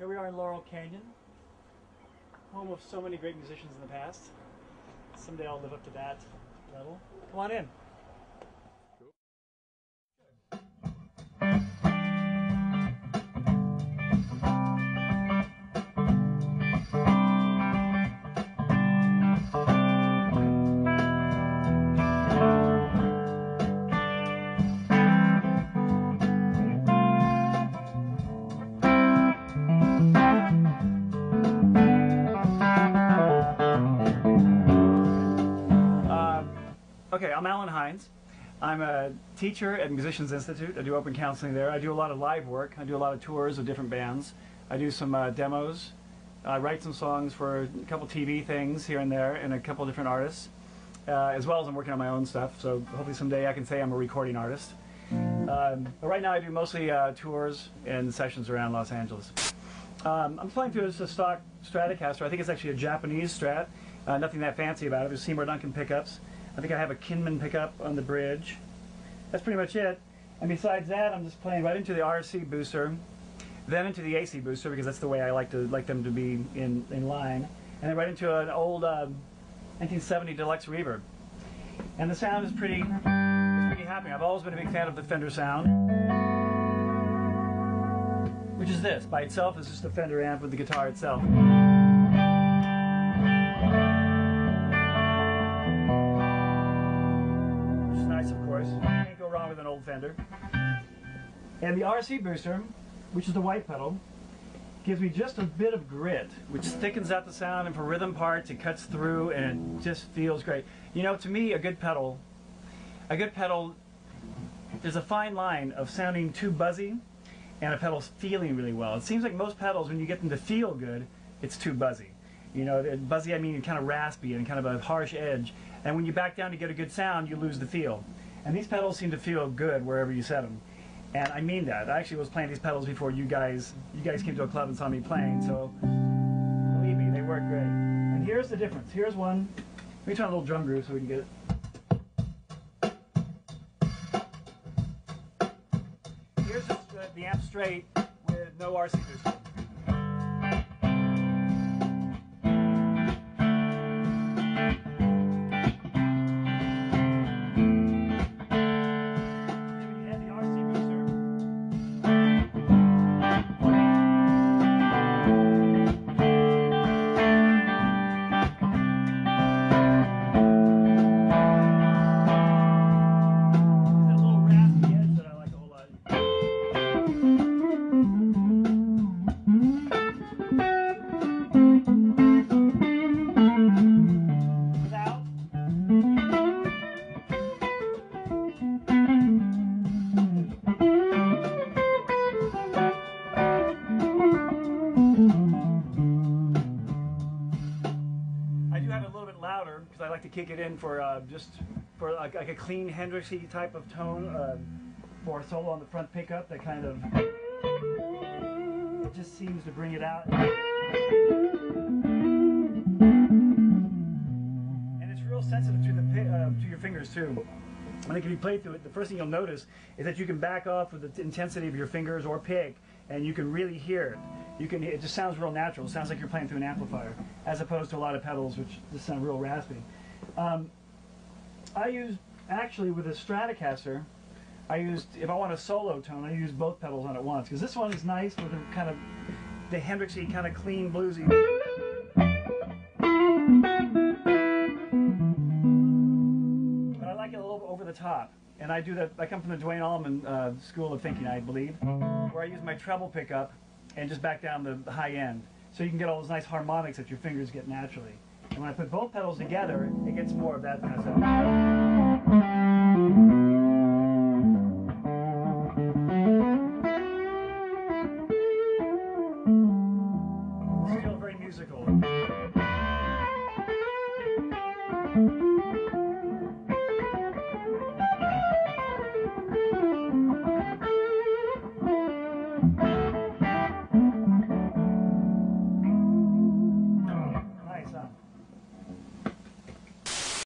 Here we are in Laurel Canyon, home of so many great musicians in the past. Someday I'll live up to that level. Come on in. Okay, I'm Allan Hinds. I'm a teacher at Musicians Institute. I do open counseling there. I do a lot of live work. I do a lot of tours with different bands. I do some demos. I write some songs for a couple TV things here and there and a couple different artists, as well as I'm working on my own stuff. So hopefully someday I can say I'm a recording artist. But right now I do mostly tours and sessions around Los Angeles. I'm playing through a stock Stratocaster. I think it's actually a Japanese Strat. Nothing that fancy about it. There's Seymour Duncan pickups. I think I have a Kinman pickup on the bridge. That's pretty much it. And besides that, I'm just playing right into the RC booster, then into the AC booster because that's the way I like them to be in line, and then right into an old 1970 deluxe reverb. And the sound is pretty happening. I've always been a big fan of the Fender sound, which is this. By itself is just a Fender amp with the guitar itself. Can't go wrong with an old Fender. And the RC booster, which is the white pedal, gives me just a bit of grit, which thickens out the sound, and for rhythm parts it cuts through and it just feels great. You know, to me a good pedal, there's a fine line of sounding too buzzy and a pedal feeling really well. It seems like most pedals, when you get them to feel good, it's too buzzy. You know, buzzy I mean kind of raspy and kind of a harsh edge. And when you back down to get a good sound, you lose the feel. And these pedals seem to feel good wherever you set them. And I mean that. I actually was playing these pedals before you guys came to a club and saw me playing, so believe me, they work great. And here's the difference. Here's one. Let me try a little drum groove so we can get it. Here's just the amp straight with no RC booster. Because I like to kick it in for just for like a clean Hendrixy type of tone for a solo on the front pickup. That kind of it just seems to bring it out, and it's real sensitive to the to your fingers too. I think if you play through it, the first thing you'll notice is that you can back off with the intensity of your fingers or pick, and you can really hear it. It just sounds real natural. It sounds like you're playing through an amplifier, as opposed to a lot of pedals which just sound real raspy. I use, actually with a Stratocaster, if I want a solo tone, I use both pedals on at once, because this one is nice with a kind of the Hendrixy, kind of clean bluesy. But I like it a little over the top. And I do that. I come from the Duane Allman school of thinking, I believe, where I use my treble pickup and just back down the high end, so you can get all those nice harmonics that your fingers get naturally. And when I put both pedals together, it gets more of that kind of stuff.